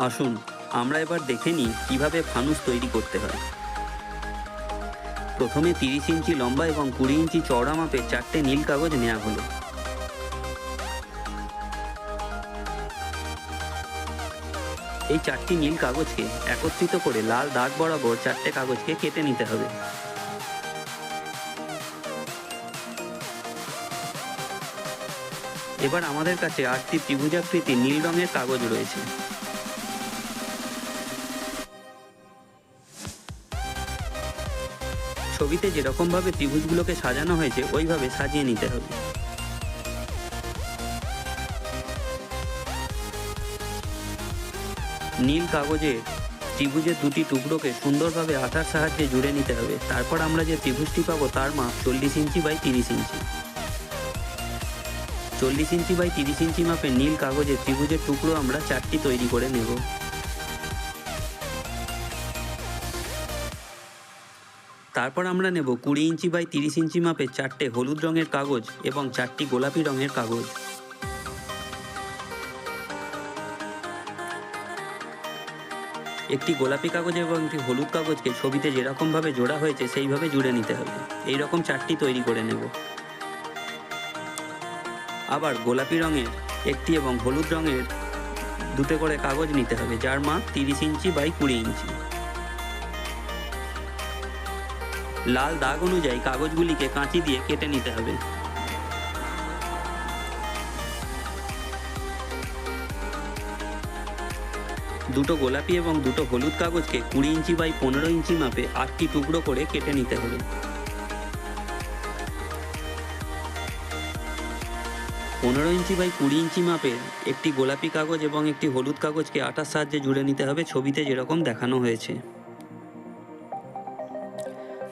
আসুন আমরা এবার দেখে নিই কীভাবে ফানুস তৈরি করতে হয়। প্রথমে 30 ইঞ্চি লম্বা এবং 20 ইঞ্চি চওড়া মাপে 4টে নীল কাগজ নেওয়া হলো। এই 4টি নীল কাগজকে একত্রিত করে লাল দাগ বরাবর 4টে কাগজকে কেটে নিতে হবে। এবার আমাদের কাছে 8টি ত্রিভুজাকৃতি নীল রঙের কাগজ রয়েছে। ছবিতে যেরকম ভাবে ত্রিভুজগুলোকে সাজানো হয়েছে ওইভাবে সাজিয়ে নিতে হবে। নীল কাগজে ত্রিভুজের দুটি টুকরোকে সুন্দরভাবে আঠার সাহায্যে জুড়ে নিতে হবে। তারপর আমরা যে ত্রিভুজটি পাবো তার মাপ 40 inch by 30 inch. 40 inch by 30 ইঞ্চি মাপের নীল কাগজে ত্রিভুজের টুকরো আমরা 4টি তৈরি করে নেব। তারপর আমরা নেব 20 ইঞ্চি বাই 30 ইঞ্চি মাপের 4টে হলুদ রঙের কাগজ এবং 4টি গোলাপি রঙের কাগজ। একটি গোলাপি কাগজ এবং একটি হলুদ কাগজকে ছবিতে যেরকম ভাবে জোড়া হয়েছে সেইভাবে জুড়ে নিতে হবে। এই রকম 4টি তৈরি করে নেব। আবার গোলাপি রঙের একটি এবং হলুদ রঙের দুটো করে কাগজ নিতে হবে, যার মাপ 30 ইঞ্চি বাই 20 ইঞ্চি। লাল দাগ অনুযায়ী কাগজগুলিকে কাঁচি দিয়ে কেটে নিতে হবে। দুটো গোলাপি এবং দুটো হলুদ কাগজকে 20 ইঞ্চি বাই 15 ইঞ্চি মাপে 8টি টুকরো করে কেটে নিতে হবে। 15 ইঞ্চি বাই 20 ইঞ্চি মাপের একটি গোলাপি কাগজ এবং একটি হলুদ কাগজকে আঠার সাহায্যে জুড়ে নিতে হবে, ছবিতে যেরকম দেখানো হয়েছে।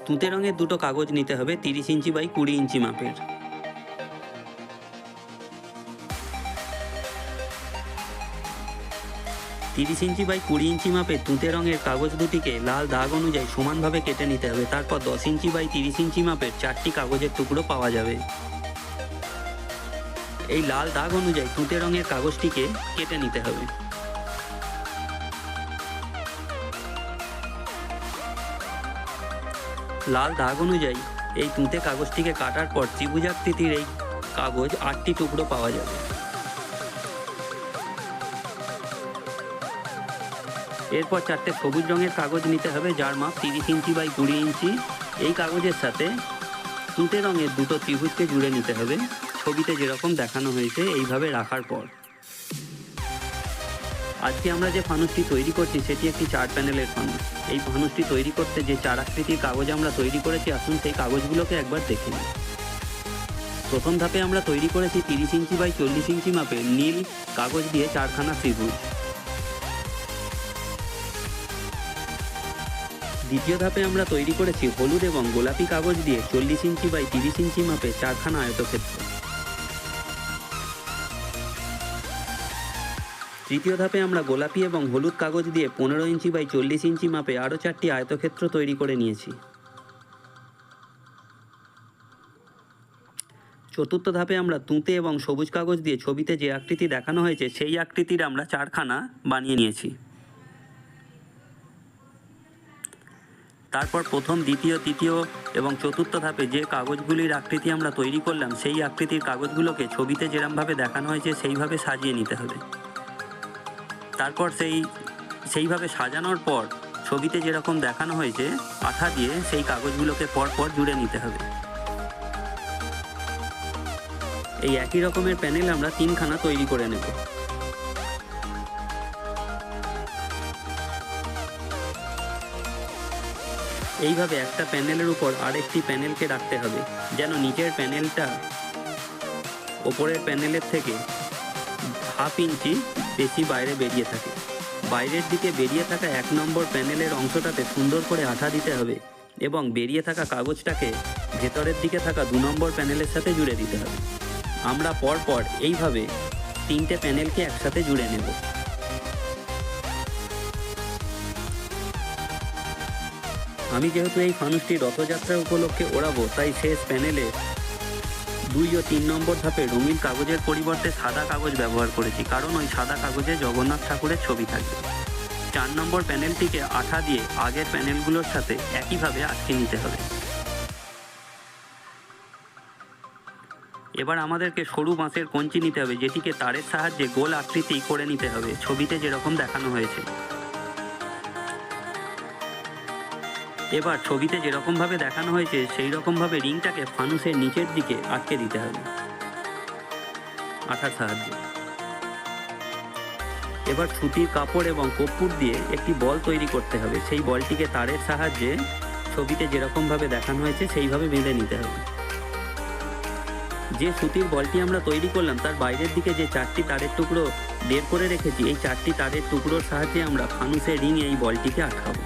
তুঁতে রঙের দুটো কাগজ নিতে হবে 30 ইঞ্চি বাই 20 ইঞ্চি মাপের। তিরিশ ইঞ্চি বাই 20 ইঞ্চি মাপের তুঁতে রঙের কাগজ দুটিকে লাল দাগ অনুযায়ী সমানভাবে কেটে নিতে হবে। তারপর 10 ইঞ্চি বাই 30 ইঞ্চি মাপের 4টি কাগজের টুকরো পাওয়া যাবে। এই লাল দাগ অনুযায়ী তুঁতে রঙের কাগজটিকে কেটে নিতে হবে। লাল দাগ অনুযায়ী এই তুঁতে কাগজটিকে কাটার পর ত্রিভুজাকৃতির এই কাগজ 8টি টুকরো পাওয়া যাবে। এরপর 4টে সবুজ রঙের কাগজ নিতে হবে, যার মাপ 30 ইঞ্চি বাই 20 ইঞ্চি। এই কাগজের সাথে তুঁতে রঙের দুটো ত্রিভুজকে জুড়ে নিতে হবে, ছবিতে যেরকম দেখানো হয়েছে এইভাবে রাখার পর। আজকে আমরা যে ফানুসটি তৈরি করছি সেটি একটি 4 প্যানেলের ফানুস। এই ফানুসটি তৈরি করতে যে 4 আকৃতির কাগজ আমরা তৈরি করেছি, আসুন সেই কাগজগুলোকে একবার দেখে নিই। প্রথম ধাপে আমরা তৈরি করেছি 30 ইঞ্চি বাই 40 ইঞ্চি মাপে নীল কাগজ দিয়ে 4খানা ত্রিভুজ। দ্বিতীয় ধাপে আমরা তৈরি করেছি হলুদ এবং গোলাপি কাগজ দিয়ে 40 ইঞ্চি বাই 30 ইঞ্চি মাপে 4খানা আয়তক্ষেত্র। তৃতীয় ধাপে আমরা গোলাপি এবং হলুদ কাগজ দিয়ে 15 ইঞ্চি বাই 40 ইঞ্চি মাপে আরও 4টি আয়তক্ষেত্র তৈরি করে নিয়েছি। চতুর্থ ধাপে আমরা তুঁতে এবং সবুজ কাগজ দিয়ে ছবিতে যে আকৃতি দেখানো হয়েছে সেই আকৃতির আমরা 4খানা বানিয়ে নিয়েছি। তারপর প্রথম, দ্বিতীয়, তৃতীয় এবং চতুর্থ ধাপে যে কাগজগুলির আকৃতি আমরা তৈরি করলাম সেই আকৃতির কাগজগুলোকে ছবিতে যেরকমভাবে দেখানো হয়েছে সেইভাবে সাজিয়ে নিতে হবে। তারপর সেইভাবে সাজানোর পর ছবিতে যেরকম দেখানো হয়েছে আঠা দিয়ে সেই কাগজগুলোকে পরপর জুড়ে নিতে হবে। এই একই রকমের প্যানেল আমরা 3খানা তৈরি করে নেব। এইভাবে একটা প্যানেলের উপর আরেকটি প্যানেলকে রাখতে হবে, যেন নিচের প্যানেলটা ওপরের প্যানেলের থেকে 1/2 ইঞ্চি বেশি বাইরে বেরিয়ে থাকে। বাইরের দিকে বেরিয়ে থাকা 1 নম্বর প্যানেলের অংশটাতে সুন্দর করে আঠা দিতে হবে এবং বেরিয়ে থাকা কাগজটাকে ভেতরের দিকে থাকা 2 নম্বর প্যানেলের সাথে জুড়ে দিতে হবে। আমরা পরপর এইভাবে 3টে প্যানেলকে একসাথে জুড়ে নেব। আমি যেহেতু এই ফানুসটি রথযাত্রা উপলক্ষে ওড়াবো, তাই শেষ প্যানেলে 2 ও 3 নম্বর ধাপে রঙিন কাগজের পরিবর্তে সাদা কাগজ ব্যবহার করেছি, কারণ ওই সাদা কাগজে জগন্নাথ ঠাকুরের ছবি থাকবে। 4 নম্বর প্যানেলটিকে আঠা দিয়ে আগের প্যানেলগুলোর সাথে একইভাবে আটকে নিতে হবে। এবার আমাদেরকে সরু বাঁশের কঞ্চি নিতে হবে, যেটিকে তারের সাহায্যে গোল আকৃতি করে নিতে হবে, ছবিতে যেরকম দেখানো হয়েছে। এবার ছবিতে যেরকমভাবে দেখানো হয়েছে সেই রকমভাবে রিংটাকে ফানুসের নিচের দিকে আটকে দিতে হবে আঠার সাহায্যে। এবার সুতির কাপড় এবং কর্পূর দিয়ে একটি বল তৈরি করতে হবে। সেই বলটিকে তারের সাহায্যে ছবিতে যেরকমভাবে দেখানো হয়েছে সেইভাবে বেঁধে নিতে হবে। যে সুতির বলটি আমরা তৈরি করলাম তার বাইরের দিকে যে 4টি তারের টুকরো বের করে রেখেছি, এই 4টি তারের টুকরোর সাহায্যে আমরা ফানুসের রিংয়ে এই বলটিকে আটকাবো।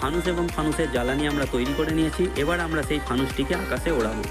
ফানুস এবং ফানুসের জ্বালানি আমরা তৈরি করে নিয়েছি। এবার আমরা সেই ফানুসটিকে আকাশে ওড়াবো।